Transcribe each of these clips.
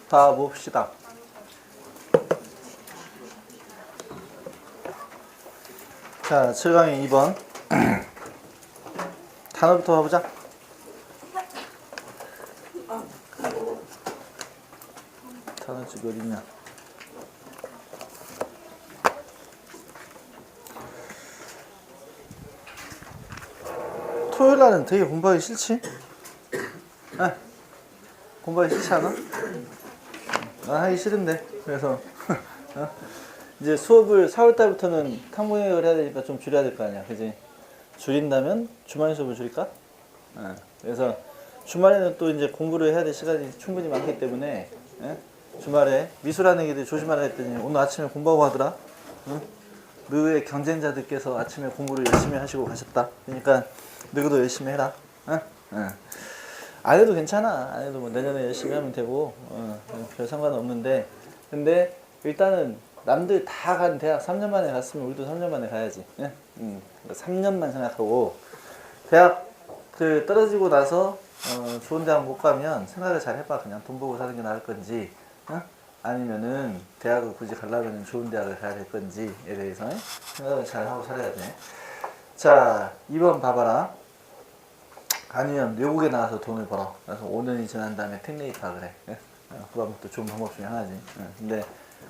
다 봅시다. 자, 7강의 2번. 단어부터 가보자. 단어 집 어딨냐? 토요일 날은 되게 공부하기 싫지? 아, 공부하기 싫지 않아? 난 하기 싫은데. 그래서 이제 수업을 4월달부터는 탕봉역을 해야 되니까 좀 줄여야 될 거 아니야, 그지? 줄인다면 주말 수업을 줄일까? 그래서 주말에는 또 이제 공부를 해야 될 시간이 충분히 많기 때문에 주말에 미술하는 애들 조심하라 했더니 오늘 아침에 공부하고 하더라. 너의 경쟁자들께서 아침에 공부를 열심히 하시고 가셨다. 그러니까 너희도 열심히 해라. 안 해도 괜찮아. 안 해도 뭐 내년에 열심히 하면 되고 별 상관은 없는데, 근데 일단은 남들 다 간 대학 3년 만에 갔으면 우리도 3년 만에 가야지. 3년만 생각하고 대학 떨어지고 나서 좋은 대학 못 가면 생각을 잘 해봐. 그냥 돈 벌고 사는 게 나을 건지, 아니면은 대학을 굳이 가려면 좋은 대학을 가야 될 건지에 대해서 생각을 잘 하고 살아야 돼. 자, 2번 봐봐라. 아니면 외국에 나가서 돈을 벌어. 그래서 5년이 지난 다음에 특례 입학을 해. 그것도 좋은 방법 중에 하나지. 근데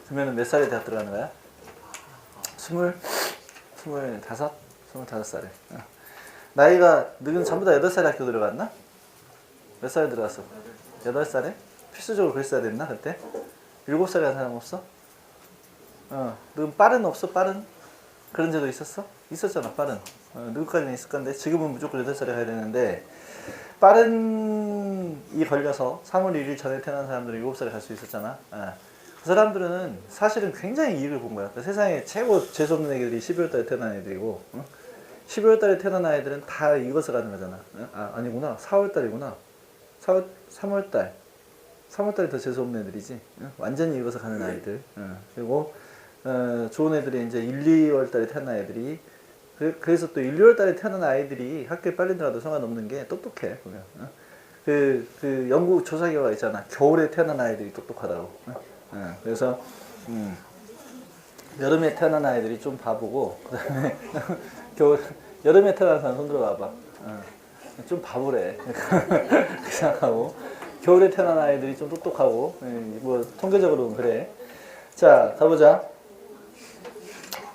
그러면은 몇 살에 대학 들어가는 거야? 25? 25살에. 나이가, 너는 전부 다 8살에 학교 들어갔나? 몇 살에 들어갔어? 8살에? 필수적으로 그랬어야 됐나, 그때? 7살에 간 사람 없어? 너는 빠른 없어, 빠른? 그런 제도 있었어? 있었잖아, 빠른. 누구까지는 있을 건데, 지금은 무조건 8살에 가야 되는데, 빠른이 걸려서 3월 1일 전에 태어난 사람들은 7살에 갈 수 있었잖아. 그 사람들은 사실은 굉장히 이익을 본 거야. 세상에 최고 재수없는 애들이 12월 달에 태어난 애들이고, 12월 달에 태어난 아이들은 다 이것을 가는 거잖아. 아니구나. 4월 달이구나. 3월 달. 3월 달이 더 재수없는 애들이지. 완전히 이것을 가는 아이들. 그리고 좋은 애들이 이제 1, 2월 달에 태어난 애들이, 그래서 또 1, 2월 달에 태어난 아이들이 학교에 빨리 들어가도 상관없는 게 똑똑해, 보면. 그 영국 조사 결과 있잖아. 겨울에 태어난 아이들이 똑똑하다고. 그래서 여름에 태어난 아이들이 좀 바보고, 그 다음에 여름에 태어난 사람 손 들어봐봐. 좀 바보래. 그 생각하고, 겨울에 태어난 아이들이 좀 똑똑하고, 뭐 통계적으로는 그래. 자, 가보자.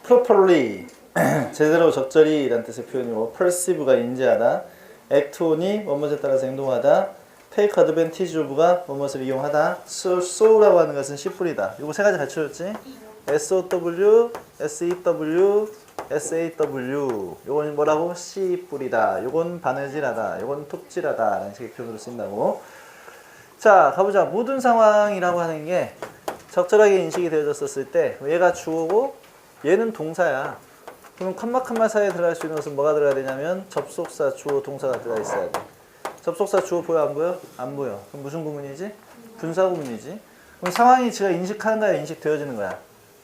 properly 제대로 적절히 라는 뜻의 표현이고, perceive가 인지하다, act on이 뭐뭐에 따라서 행동하다, take advantage of가 뭐뭐을 이용하다, so라고 하는 것은 씨뿌리다. 이거 세 가지 가르쳐줬지? SOW, SEW, SAW. 요건 뭐라고? 씨뿌리다. 요건 바느질하다. 요건 톱질하다. 라는 식의 표현으로 쓰인다고. 자, 가보자. 모든 상황이라고 하는 게 적절하게 인식이 되어졌을 때, 얘가 주어고 얘는 동사야. 그럼 컴마 사이에 들어갈 수 있는 것은 뭐가 들어가야 되냐면 접속사, 주어, 동사가 들어가 있어야 돼. 접속사, 주어 보여 안 보여? 안 보여. 그럼 무슨 구문이지? 분사 구문이지. 그럼 상황이 제가 인식하는 거야, 인식되어지는 거야?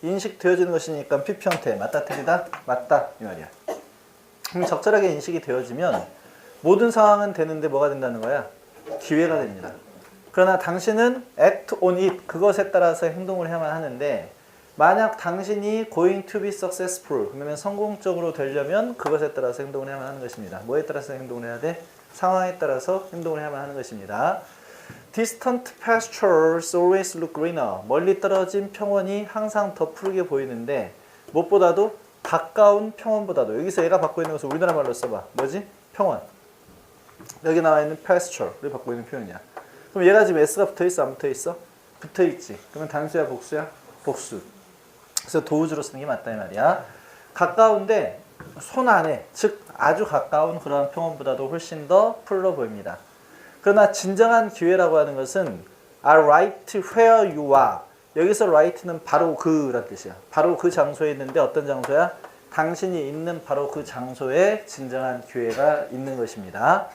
인식되어지는 것이니까 PP 형태. 맞다, 틀리다? 맞다, 이 말이야. 그럼 적절하게 인식이 되어지면 모든 상황은 되는데 뭐가 된다는 거야? 기회가 됩니다. 그러나 당신은 act on it, 그것에 따라서 행동을 해야만 하는데, 만약 당신이 going to be successful, 그러면 성공적으로 되려면 그것에 따라서 행동을 해야만 하는 것입니다. 뭐에 따라서 행동을 해야 돼? 상황에 따라서 행동을 해야만 하는 것입니다. Distant pastures always look greener. 멀리 떨어진 평원이 항상 더 푸르게 보이는데, 무엇보다도 가까운 평원보다도. 여기서 얘가 받고 있는 것을 우리나라 말로 써봐. 뭐지? 평원. 여기 나와 있는 pasture를 받고 있는 표현이야. 그럼 얘가 지금 S가 붙어있어? 안 붙어있어? 붙어있지. 그러면 단수야, 복수야? 복수. 그래서 도우주로 쓰는 게 맞다 이 말이야. 가까운데 손 안에, 즉 아주 가까운 그런 평원보다도 훨씬 더 풀러 보입니다. 그러나 진정한 기회라고 하는 것은 are right where you are. 여기서 right는 바로 그란 뜻이야. 바로 그 장소에 있는데 어떤 장소야? 당신이 있는 바로 그 장소에 진정한 기회가 있는 것입니다.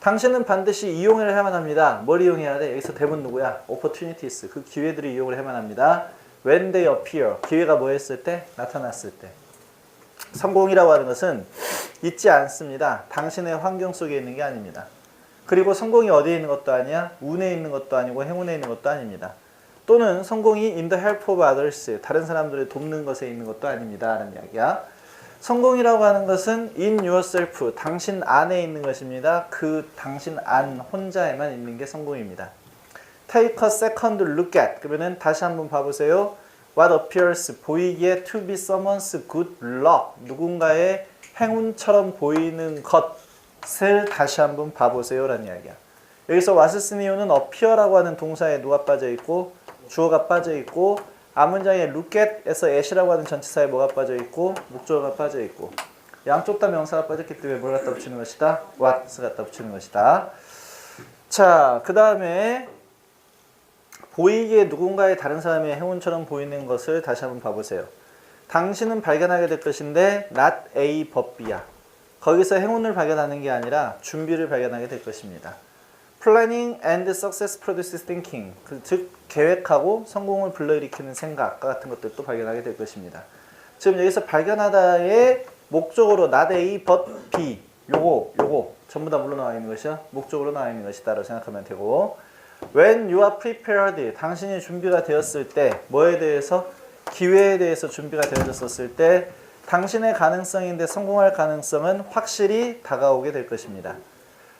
당신은 반드시 이용을 해야만 합니다. 뭘 이용해야 돼? 여기서 대본 누구야? opportunities. 그 기회들을 이용을 해야만 합니다. when they appear. 기회가 뭐 했을 때? 나타났을 때. 성공이라고 하는 것은 있지 않습니다. 당신의 환경 속에 있는 게 아닙니다. 그리고 성공이 어디에 있는 것도 아니야? 운에 있는 것도 아니고 행운에 있는 것도 아닙니다. 또는 성공이 in the help of others, 다른 사람들을 돕는 것에 있는 것도 아닙니다. 라는 이야기야. 성공이라고 하는 것은 in yourself, 당신 안에 있는 것입니다. 그 당신 안 혼자에만 있는 게 성공입니다. Take a second look at, 그러면은 다시 한번 봐보세요. What appears, 보이기에 to be someone's good luck, 누군가의 행운처럼 보이는 것을 다시 한번 봐보세요 라는 이야기야. 여기서 what을 쓴 이유는 appear라고 하는 동사에 누가 빠져있고 주어가 빠져있고 앞문장에 look at에서 at이라고 하는 전치사에 뭐가 빠져있고 목적어가 빠져있고 양쪽 다 명사가 빠졌기 때문에 뭘 갖다 붙이는 것이다? what을 갖다 붙이는 것이다. 자, 그 다음에 보이기에 누군가의 다른 사람의 행운처럼 보이는 것을 다시 한번 봐보세요. 당신은 발견하게 될 것인데 not A but B야. 거기서 행운을 발견하는 게 아니라 준비를 발견하게 될 것입니다. Planning and success produces thinking. 즉 계획하고 성공을 불러일으키는 생각과 같은 것들도 발견하게 될 것입니다. 지금 여기서 발견하다의 목적으로 not A but B 요거 전부 다 물로 나와 있는 것이야. 목적으로 나와 있는 것이다 라고 생각하면 되고 When you are prepared, 당신이 준비가 되었을 때 뭐에 대해서? 기회에 대해서 준비가 되어졌을 때 당신의 가능성인데 성공할 가능성은 확실히 다가오게 될 것입니다.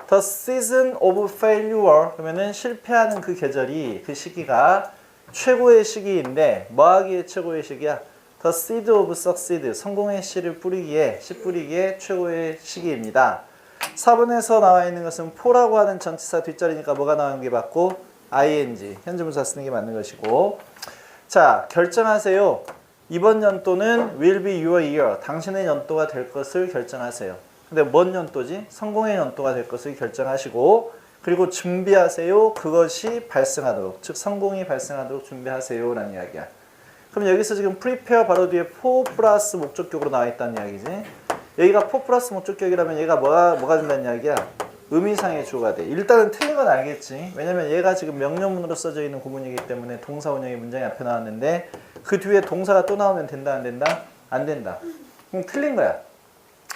The season of failure, 그러면은 실패하는 그 계절이, 그 시기가 최고의 시기인데 뭐하기에 최고의 시기야? The seed of succeed, 성공의 씨를 뿌리기에, 씨 뿌리기에 최고의 시기입니다. 4번에서 나와 있는 것은 for라고 하는 전치사 뒷자리니까 뭐가 나오는 게 맞고 ing, 현재분사 쓰는 게 맞는 것이고. 자, 결정하세요. 이번 연도는 will be your year, 당신의 연도가 될 것을 결정하세요. 근데 뭔 연도지? 성공의 연도가 될 것을 결정하시고 그리고 준비하세요. 그것이 발생하도록, 즉 성공이 발생하도록 준비하세요 라는 이야기야. 그럼 여기서 지금 prepare 바로 뒤에 for 플러스 목적격으로 나와 있다는 이야기지. 여기가 for 플러스 목적격이라면 얘가 뭐가 된다는 이야기야? 의미상의 주어가 돼. 일단은 틀린 건 알겠지. 왜냐면 얘가 지금 명령문으로 써져 있는 구문이기 때문에 동사 원형이 문장이 앞에 나왔는데 그 뒤에 동사가 또 나오면 된다 안 된다? 안 된다. 그럼 틀린 거야.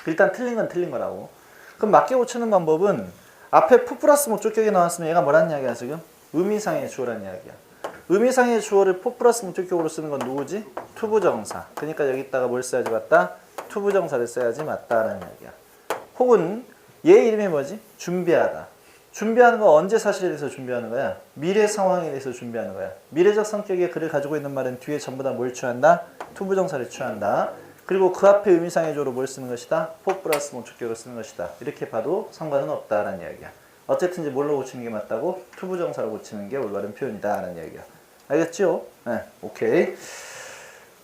일단 틀린 건 틀린 거라고. 그럼 맞게 고치는 방법은 앞에 for 플러스 목적격이 나왔으면 얘가 뭐라는 이야기야 지금? 의미상의 주어라는 이야기야. 의미상의 주어를 for 플러스 목적격으로 쓰는 건 누구지? 투부정사. 그러니까 여기다가 뭘 써야지 맞다? 투부정사를 써야지 맞다라는 이야기야. 혹은 얘 이름이 뭐지? 준비하다. 준비하는 거 언제 사실에 대해서 준비하는 거야? 미래 상황에 대해서 준비하는 거야. 미래적 성격의 글을 가지고 있는 말은 뒤에 전부 다 뭘 취한다? 투부정사를 취한다. 그리고 그 앞에 의미상의 주어로 뭘 쓰는 것이다? for 플러스 목적격으로 쓰는 것이다. 이렇게 봐도 상관은 없다라는 이야기야. 어쨌든 이제 뭘로 고치는 게 맞다고? 투부정사로 고치는 게 올바른 표현이다 라는 이야기야. 알겠죠? 네, 오케이.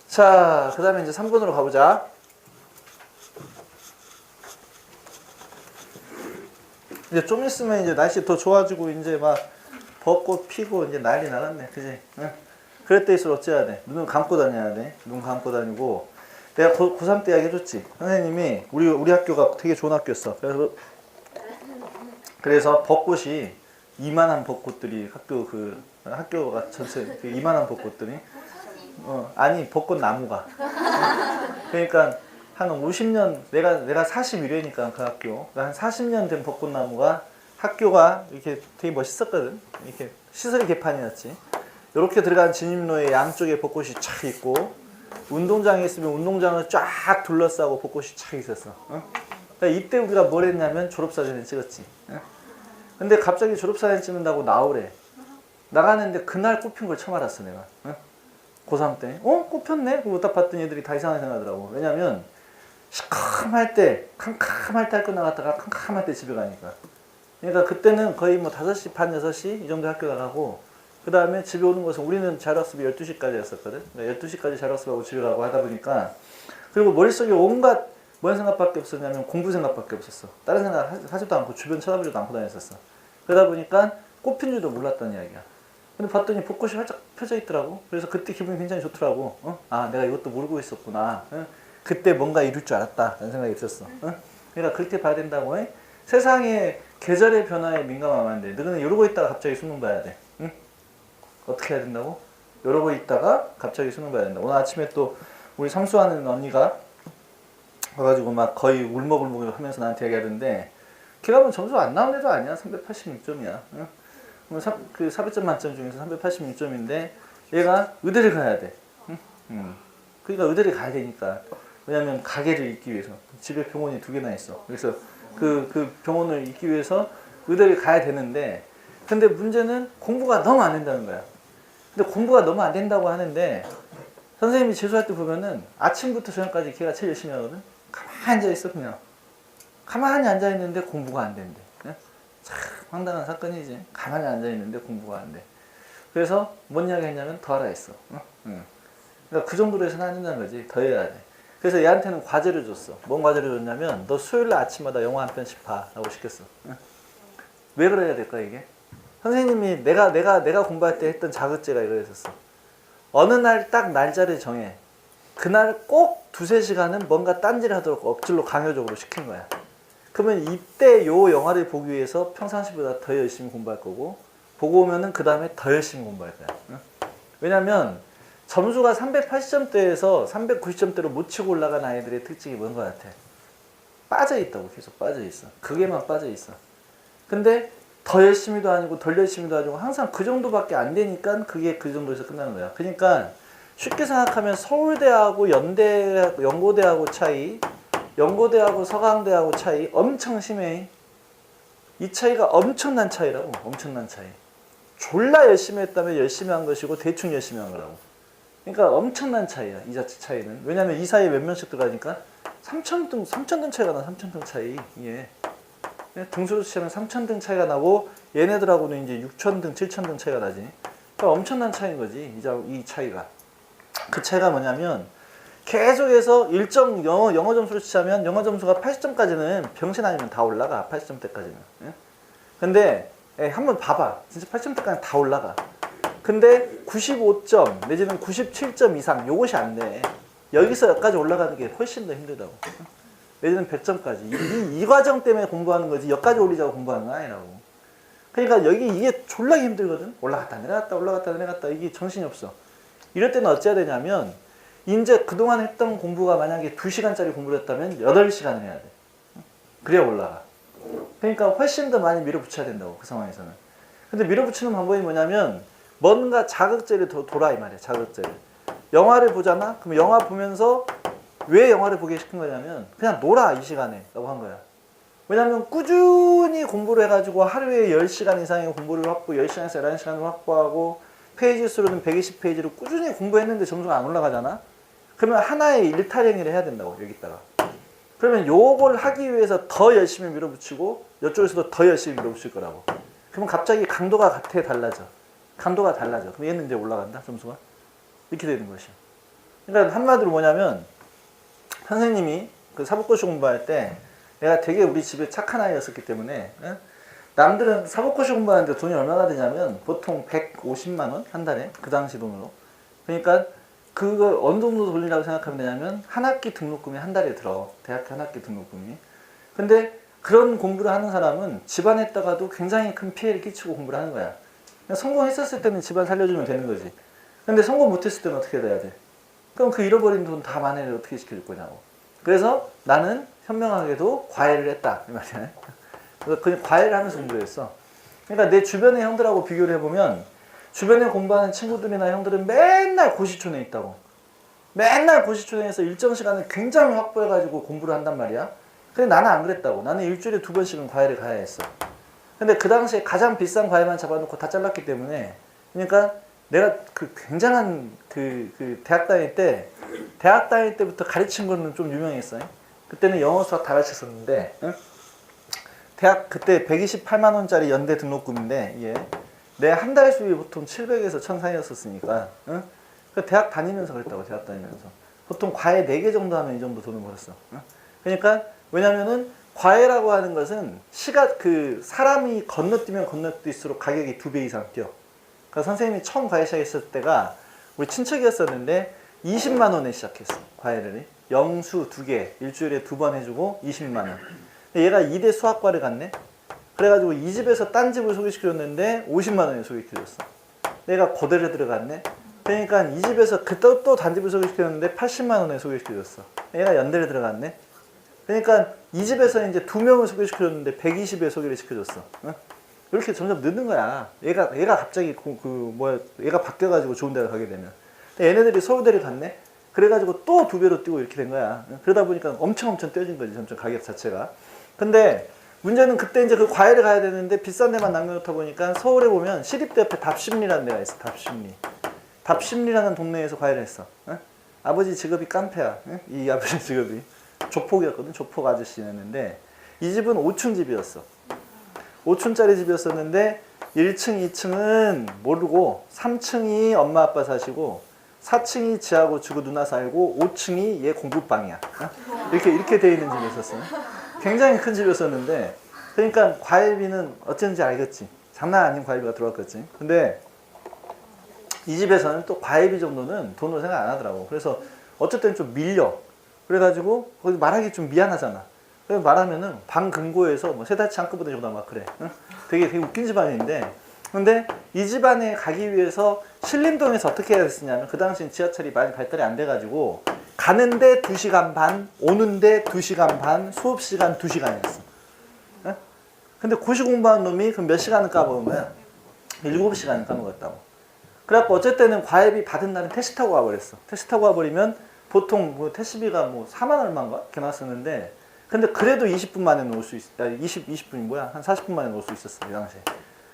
자, 그 다음에 이제 3번으로 가보자. 이제 좀 있으면 이제 날씨 더 좋아지고 이제 막 벚꽃 피고 이제 난리 나갔네. 그지? 응? 그럴 때일수록 어째야 돼? 눈을 감고 다녀야 돼. 눈 감고 다니고. 내가 고3 때 이야기 해줬지. 선생님이 우리 학교가 되게 좋은 학교였어. 그래서 벚꽃이 이만한 벚꽃들이 학교가 전체 그 이만한 벚꽃들이 아니 벚꽃 나무가 그러니까 한 50년 내가 41회니까 그 학교 한 40년 된 벚꽃나무가 학교가 이렇게 되게 멋있었거든. 이렇게 시설 개판이었지. 이렇게 들어간 진입로에 양쪽에 벚꽃이 쫙 있고 운동장에 있으면 운동장을 쫙 둘러싸고 벚꽃이 쫙 있었어. 그러니까 이때 우리가 뭘 했냐면 졸업사진을 찍었지. 근데 갑자기 졸업사진 찍는다고 나오래. 나가는데 그날 꼽힌 걸 처음 알았어 내가. 고3 때. 꼽혔네? 그거 딱 봤더니 애들이 다 이상하게 생각하더라고. 왜냐면 시커멀 때, 캄캄할 때 학교 나갔다가 캄캄할 때 집에 가니까. 그러니까 그때는 거의 뭐 5시 반, 6시 이 정도 학교 나가고 그 다음에 집에 오는 것은 우리는 자율학습이 12시까지 했었거든. 그러니까 12시까지 자율학습하고 집에 가고 하다 보니까 그리고 머릿속에 온갖 뭔 생각밖에 없었냐면 공부 생각밖에 없었어. 다른 생각 하지도 않고 주변 쳐다보지도 않고 다녔었어. 그러다 보니까 꽃핀 줄도 몰랐다는 이야기야. 근데 봤더니 벚꽃이 활짝 펴져 있더라고. 그래서 그때 기분이 굉장히 좋더라고. 아, 내가 이것도 모르고 있었구나. 그때 뭔가 이룰 줄 알았다. 라는 생각이 들었어. 그러니까 그렇게 봐야 된다고 해. 세상에 계절의 변화에 민감하면 안 돼. 너는 이러고 있다가 갑자기 수능 봐야 돼. 어떻게 해야 된다고? 이러고 있다가 갑자기 수능 봐야 된다. 오늘 아침에 또 우리 삼수하는 언니가 와가지고 막 거의 울먹울먹 하면서 나한테 얘기하던데 걔가 뭐 점수 안 나온 애도 아니야. 386점이야. 응? 그 400점 만점 중에서 386점인데 얘가 의대를 가야 돼. 응? 그러니까 의대를 가야 되니까. 왜냐면 가게를 잇기 위해서. 집에 병원이 2개나 있어. 그래서 그 병원을 잇기 위해서 의대를 가야 되는데 근데 문제는 공부가 너무 안 된다는 거야. 근데 공부가 너무 안 된다고 하는데 선생님이 재수할 때 보면은 아침부터 저녁까지 걔가 제일 열심히 하거든. 가만히 앉아있어 그냥. 가만히 앉아있는데 공부가 안 된대. 참 황당한 사건이지. 가만히 앉아있는데 공부가 안 돼. 그래서 뭔 이야기 했냐면 더 하라 했어. 그러니까 그 정도로 해서는 안 된다는 거지. 더 해야 돼. 그래서 얘한테는 과제를 줬어. 뭔 과제를 줬냐면 너 수요일날 아침마다 영화 한 편씩 봐 라고 시켰어. 왜 그래야 될까 이게? 선생님이 내가 공부할 때 했던 자극제가 이거였었어. 어느 날 딱 날짜를 정해. 그날 꼭 2-3시간은 뭔가 딴지를 하도록 억지로 강요적으로 시킨 거야. 그러면 이때 요 영화를 보기 위해서 평상시보다 더 열심히 공부할 거고 보고 오면은 그 다음에 더 열심히 공부할 거야. 왜냐면 점수가 380점대에서 390점대로 못 치고 올라간 아이들의 특징이 뭔 것 같아? 빠져있다고. 계속 빠져있어. 그게만 빠져있어. 근데 더 열심히도 아니고 덜 열심히도 아니고 항상 그 정도밖에 안 되니까 그게 그 정도에서 끝나는 거야. 그러니까 쉽게 생각하면 서울대하고 연고대하고 차이, 연고대하고 서강대하고 차이 엄청 심해. 이 차이가 엄청난 차이라고. 엄청난 차이. 졸라 열심히 했다면 열심히 한 것이고 대충 열심히 한 거라고. 그러니까 엄청난 차이야. 이 자체 차이는. 왜냐면 이 사이에 몇 명씩 들어가니까 3,000등 차이가 나. 3,000등 차이. 예. 등수로 치면 3,000등 차이가 나고 얘네들하고는 이제 6,000등, 7,000등 차이가 나지. 그러니까 엄청난 차이인 거지. 이 차이가. 그 차이가 뭐냐면 계속해서 일정 영어 점수로 치자면 영어 점수가 80점까지는 병신 아니면 다 올라가. 80점대까지는. 예? 근데 한번 봐봐. 진짜 80점대까지 다 올라가. 근데 95점 내지는 97점 이상 요것이 안 돼. 여기서 여기까지 올라가는 게 훨씬 더 힘들다고. 내지는 100점까지. 이 과정 때문에 공부하는 거지 여기까지 올리자고 공부하는 건 아니라고. 그러니까 이게 졸라 힘들거든. 올라갔다 내려갔다 올라갔다 내려갔다 이게 정신이 없어. 이럴 때는 어찌해야 되냐면 이제 그동안 했던 공부가 만약에 2시간짜리 공부를 했다면 8시간을 해야 돼. 그래야 올라가. 그러니까 훨씬 더 많이 밀어붙여야 된다고. 그 상황에서는. 근데 밀어붙이는 방법이 뭐냐면 뭔가 자극제를 돌아 이 말이야. 자극제를. 영화를 보잖아? 그럼 영화 보면서 왜 영화를 보게 시킨 거냐면 그냥 놀아 이 시간에 라고 한 거야. 왜냐면 꾸준히 공부를 해가지고 하루에 10시간 이상의 공부를 확보 10시간에서 11시간을 확보하고 페이지 수로는 120페이지를 꾸준히 공부했는데 점수가 안 올라가잖아? 그러면 하나의 일탈행위를 해야 된다고 여기다가. 그러면 요걸 하기 위해서 더 열심히 밀어붙이고 이쪽에서도 더 열심히 밀어붙일 거라고. 그러면 갑자기 강도가 달라져. 강도가 달라져. 그럼 얘는 이제 올라간다 점수가. 이렇게 되는 것이야. 그러니까 한마디로 뭐냐면 선생님이 그 사법고시 공부할 때 내가 되게 우리 집에 착한 아이였었기 때문에 남들은 사법고시 공부하는데 돈이 얼마나 드냐면 보통 150만 원 한 달에 그 당시 돈으로. 그러니까 그거 어느 정도 돌리라고 생각하면 되냐면 한 학기 등록금이 한 달에 들어. 대학교 한 학기 등록금이. 근데 그런 공부를 하는 사람은 집안에다가도 굉장히 큰 피해를 끼치고 공부를 하는 거야. 성공했었을 때는 집안 살려주면 되는 거지. 근데 성공 못했을 때는 어떻게 돼야 돼? 그럼 그 잃어버린 돈 다 만회를 어떻게 시킬 거냐고. 그래서 나는 현명하게도 과외를 했다 이 말이야. 그래서 그냥 과외를 하면서 공부를 했어. 그러니까 내 주변의 형들하고 비교를 해보면 주변에 공부하는 친구들이나 형들은 맨날 고시촌에 있다고. 맨날 고시촌에서 일정 시간을 굉장히 확보해가지고 공부를 한단 말이야. 근데 나는 안 그랬다고. 나는 일주일에 2번씩은 과외를 가야 했어. 근데 그 당시에 가장 비싼 과외만 잡아놓고 다 잘랐기 때문에 그러니까 내가 그 굉장한 그 대학 다닐 때부터 가르친 거는 좀 유명했어요. 그때는 영어 수학 다 가르쳤었는데 대학 그때 128만 원짜리 연대 등록금인데 이게 내 한 달 수입이 보통 700에서 1000 사이였었으니까 그 대학 다니면서 그랬다고. 대학 다니면서 보통 과외 4개 정도 하면 이 정도 돈을 벌었어. 그러니까 왜냐면은 과외라고 하는 것은 사람이 건너뛰면 건너뛸수록 가격이 2배 이상 뛰어. 그러니까 선생님이 처음 과외 시작했을 때가 우리 친척이었었는데 20만 원에 시작했어. 과외를. 영수 2개 일주일에 2번 해주고 20만 원. 얘가 2대 수학과를 갔네. 그래가지고 이 집에서 딴 집을 소개시켜줬는데 50만 원에 소개시켜줬어. 내가 고대를 들어갔네. 그러니까 이 집에서 또 단집을 소개시켰는데 80만 원에 소개시켜줬어. 얘가 연대를 들어갔네. 그러니까 이 집에서 이제 2명을 소개시켜줬는데 120에 소개를 시켜줬어. 응? 이렇게 점점 늦는 거야. 얘가 갑자기 얘가 바뀌어가지고 좋은 데를 가게 되면. 얘네들이 서울대를 갔네. 그래가지고 또 2배로 뛰고 이렇게 된 거야. 그러다 보니까 엄청 뛰어진 거지, 점점 가격 자체가. 근데 문제는 그때 이제 그 과외를 가야 되는데 비싼 데만 남겨놓다 보니까 서울에 보면 시립대 옆에 답심리라는 데가 있어. 답심리라는 동네에서 과외를 했어. 응? 아버지 직업이 깡패야. 응? 이 아버지 직업이 조폭이었거든. 조폭 아저씨였는데 이 집은 5층 집이었어. 5층짜리 집이었었는데 1층, 2층은 모르고 3층이 엄마 아빠 사시고 4층이 지하고 주고 누나 살고 5층이 얘 공부방이야. 응? 이렇게 돼 있는 집이었었어. 굉장히 큰 집이었었는데 그러니까 과외비는 어쩐지 알겠지. 장난 아닌 과외비가 들어왔겠지. 근데 이 집에서는 또 과외비 정도는 돈으로 생각 안 하더라고. 그래서 어쨌든 좀 밀려. 그래가지고 거기 말하기 좀 미안하잖아. 그래서 말하면은 방 금고에서 뭐 세다치 한꺼번에 정도 막 그래. 응? 되게 웃긴 집안인데 근데 이 집안에 가기 위해서 신림동에서 어떻게 해야 됐냐면 그 당시엔 지하철이 많이 발달이 안 돼가지고 가는데 2시간 반, 오는데 2시간 반, 수업시간 2시간이었어. 응? 근데 고시 공부한 놈이 그럼 몇 시간을 까먹은 거야? 7시간을 까먹었다고. 그래갖고 어쨌든 과외비 받은 날은 택시 타고 와버렸어. 택시 타고 와버리면 보통 뭐 택시비가 뭐 4만 얼마인가? 이렇게 나왔었는데 근데 그래도 20분 만에 놓을 수 있어. 20분이 뭐야? 한 40분 만에 놓을 수 있었어. 이 당시에.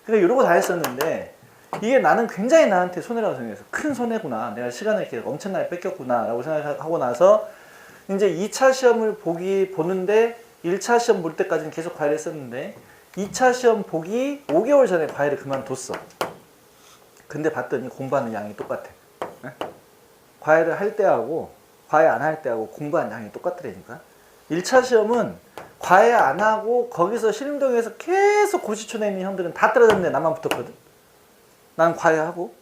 그러니까 이러고 다 했었는데 이게 나는 굉장히 나한테 손해라고 생각했어. 큰 손해구나. 내가 시간을 이렇게 엄청나게 뺏겼구나 라고 생각하고 나서 이제 2차 시험을 보는데 1차 시험 볼 때까지는 계속 과외를 했었는데 2차 시험 보기 5개월 전에 과외를 그만뒀어. 근데 봤더니 공부하는 양이 똑같아. 네? 과외를 할 때하고 과외 안 할 때하고 공부하는 양이 똑같더라니까. 1차 시험은 과외 안 하고 거기서 신림동에서 계속 고시촌에 있는 형들은 다 떨어졌는데 나만 붙었거든. 난 과외하고.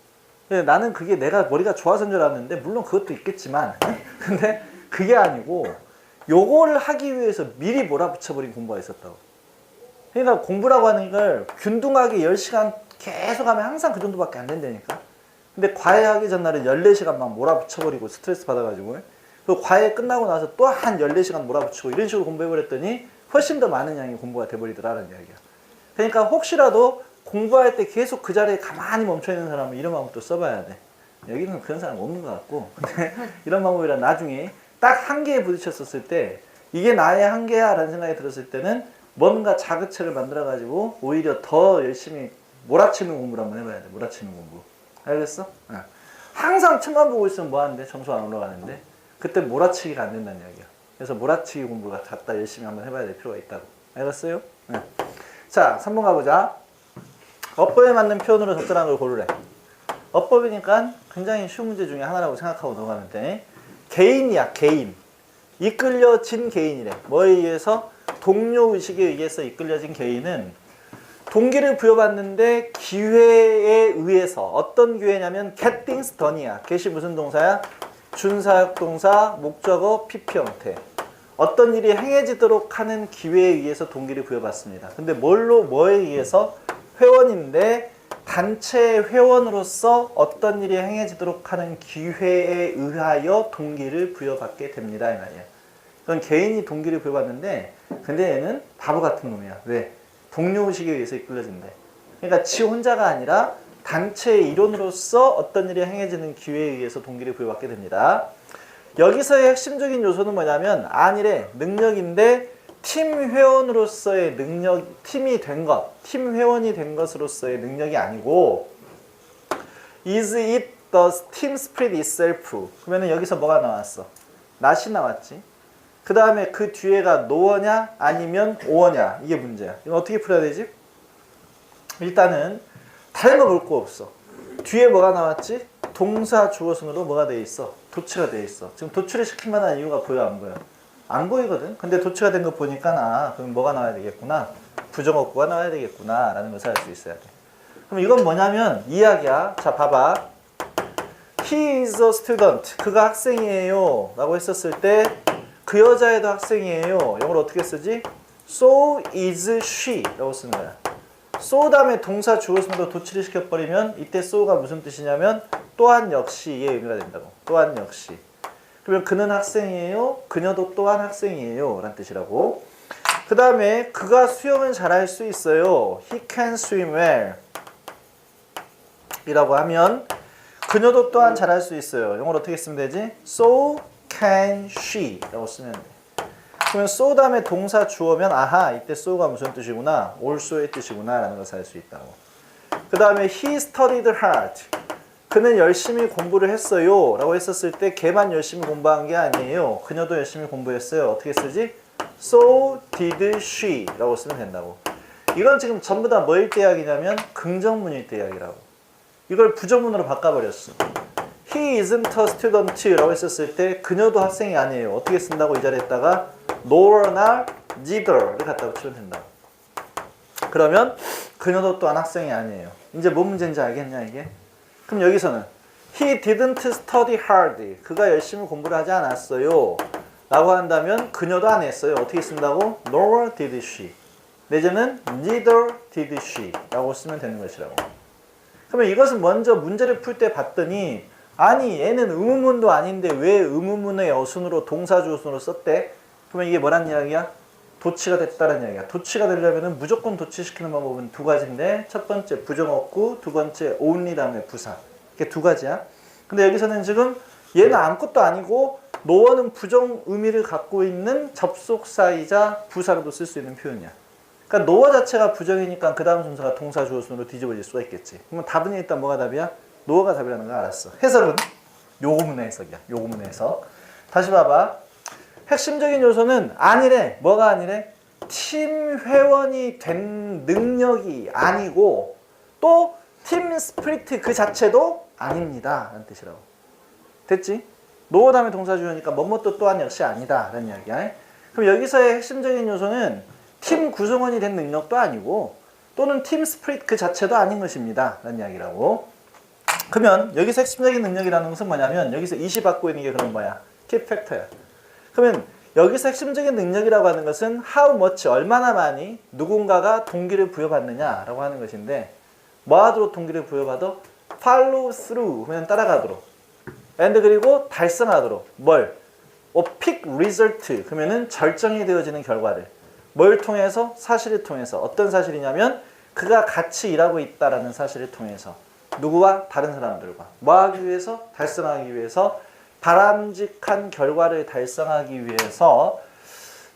나는 그게 내가 머리가 좋아서인 줄 알았는데 물론 그것도 있겠지만 근데 그게 아니고 요거를 하기 위해서 미리 몰아붙여버린 공부가 있었다고. 그러니까 공부라고 하는 걸 균등하게 10시간 계속 하면 항상 그 정도밖에 안 된다니까. 근데 과외하기 전날은 14시간 막 몰아붙여버리고 스트레스 받아가지고 그 과외 끝나고 나서 또 한 14시간 몰아붙이고 이런 식으로 공부해버렸더니 훨씬 더 많은 양의 공부가 돼버리더라는 이야기야. 그러니까 혹시라도 공부할 때 계속 그 자리에 가만히 멈춰있는 사람은 이런 방법도 써봐야 돼. 여기는 그런 사람 없는 것 같고 근데 이런 방법이라 나중에 딱 한계에 부딪혔었을 때 이게 나의 한계야 라는 생각이 들었을 때는 뭔가 자극체를 만들어가지고 오히려 더 열심히 몰아치는 공부를 한번 해봐야 돼. 몰아치는 공부. 알겠어? 네. 항상 책만 보고 있으면 뭐하는데? 점수 안 올라가는데 그때 몰아치기가 안 된다는 이야기야. 그래서 몰아치기 공부가 갖다 열심히 한번 해봐야 될 필요가 있다고. 알겠어요? 네. 자, 3번 가보자. 어법에 맞는 표현으로 적절한 걸 고르래. 어법이니까 굉장히 쉬운 문제 중에 하나라고 생각하고 넘어가면 돼. 개인이야, 개인. 이끌려진 개인이래. 뭐에 의해서? 동료의식에 의해서 이끌려진 개인은 동기를 부여받는데 기회에 의해서 어떤 기회냐면 get things done이야. get이 무슨 동사야? 준사역 동사, 목적어, PP 형태. 어떤 일이 행해지도록 하는 기회에 의해서 동기를 부여받습니다. 근데 뭐에 의해서? 회원인데 단체 회원으로서 어떤 일이 행해지도록 하는 기회에 의하여 동기를 부여받게 됩니다. 이 말이야. 그건 개인이 동기를 부여받는데 근데 얘는 바보 같은 놈이야. 왜? 동료의식에 의해서 이끌려진대. 그러니까 지 혼자가 아니라 단체의 일원으로서 어떤 일이 행해지는 기회에 의해서 동기를 부여받게 됩니다. 여기서의 핵심적인 요소는 뭐냐면 아니래. 능력인데 팀 회원으로서의 능력, 팀이 된 것, 팀 회원이 된 것으로서의 능력이 아니고 is it the team spirit itself. 그러면 여기서 뭐가 나왔어? not이 나왔지. 그 다음에 그 뒤에가 no어냐 아니면 or냐 이게 문제야. 이거 어떻게 풀어야 되지? 일단은 다른 거 볼 거 없어. 뒤에 뭐가 나왔지? 동사 주어순으로 뭐가 돼 있어? 도치가 돼 있어. 지금 도치를 시킬 만한 이유가 보여 안 보여? 안 보이거든. 근데 도치가 된 거 보니까 아 그럼 뭐가 나와야 되겠구나. 부정어구가 나와야 되겠구나 라는 것을 알 수 있어야 돼. 그럼 이건 뭐냐면 이야기야. 자 봐봐. He is a student. 그가 학생이에요 라고 했었을 때 그 여자애도 학생이에요. 영어로 어떻게 쓰지? So is she 라고 쓰는 거야. so 다음에 동사 주어서로 도치를 시켜버리면 이때 so가 무슨 뜻이냐면 또한 역시의 의미가 된다고. 또한 역시. 그러면 그는 학생이에요. 그녀도 또한 학생이에요. 라는 뜻이라고. 그 다음에 그가 수영을 잘할 수 있어요. He can swim well. 이라고 하면 그녀도 또한 잘할 수 있어요. 영어로 어떻게 쓰면 되지? So can she 라고 쓰면 돼. 그러면 so 다음에 동사 주어면 아하 이때 so가 무슨 뜻이구나 also의 뜻이구나 라는 것을 알 수 있다고. 그 다음에 he studied hard. 그는 열심히 공부를 했어요 라고 했었을 때 걔만 열심히 공부한 게 아니에요. 그녀도 열심히 공부했어요. 어떻게 쓰지? So did she 라고 쓰면 된다고. 이건 지금 전부 다 뭐일 때 이야기냐면 긍정문일 때 이야기라고. 이걸 부정문으로 바꿔버렸어. He isn't a student 라고 했었을 때 그녀도 학생이 아니에요. 어떻게 쓴다고 이 자리에다가 nor not neither를 갖다 붙이면 된다고. 그러면 그녀도 또한 학생이 아니에요. 이제 뭔 문제인지 알겠냐 이게? 그럼 여기서는 He didn't study hard. 그가 열심히 공부를 하지 않았어요. 라고 한다면 그녀도 안 했어요. 어떻게 쓴다고? Nor did she. 내지는 neither did she 라고 쓰면 되는 것이라고. 그러면 이것은 먼저 문제를 풀 때 봤더니 아니 얘는 의문문도 아닌데 왜 의문문의 어순으로 동사주어순으로 썼대? 그러면 이게 뭐란 이야기야? 도치가 됐다는 이야기야. 도치가 되려면 무조건 도치시키는 방법은 두 가지인데 첫 번째 부정어구, 두 번째 only 다음에 부사. 이게 두 가지야. 근데 여기서는 지금 얘는 아무것도 아니고 노어는 부정 의미를 갖고 있는 접속사이자 부사로도 쓸 수 있는 표현이야. 그러니까 노어 자체가 부정이니까 그 다음 순서가 동사 주어순으로 뒤집어질 수가 있겠지. 그러면 답은 일단 뭐가 답이야? 노어가 답이라는 걸 알았어. 해석은 요구문의 해석이야. 요구문의 해석. 다시 봐봐. 핵심적인 요소는 아니래. 뭐가 아니래? 팀 회원이 된 능력이 아니고 또 팀 스피리트 그 자체도 아닙니다. 라는 뜻이라고. 됐지? 노어 다음에 동사 주어니까 뭐뭐도 또한 역시 아니다. 라는 이야기야. 그럼 여기서의 핵심적인 요소는 팀 구성원이 된 능력도 아니고 또는 팀 스피리트 그 자체도 아닌 것입니다. 라는 이야기라고. 그러면 여기서 핵심적인 능력이라는 것은 뭐냐면 여기서 이시 받고 있는 게 그런 뭐야? 키 팩터야. 그러면 여기서 핵심적인 능력이라고 하는 것은 how much, 얼마나 많이 누군가가 동기를 부여받느냐라고 하는 것인데 뭐 하도록 동기를 부여받아? follow through, 그러면 따라가도록. and 그리고 달성하도록. 뭘? pick result, 그러면은 절정이 되어지는 결과를. 뭘 통해서? 사실을 통해서. 어떤 사실이냐면 그가 같이 일하고 있다라는 사실을 통해서. 누구와? 다른 사람들과. 뭐 하기 위해서? 달성하기 위해서. 바람직한 결과를 달성하기 위해서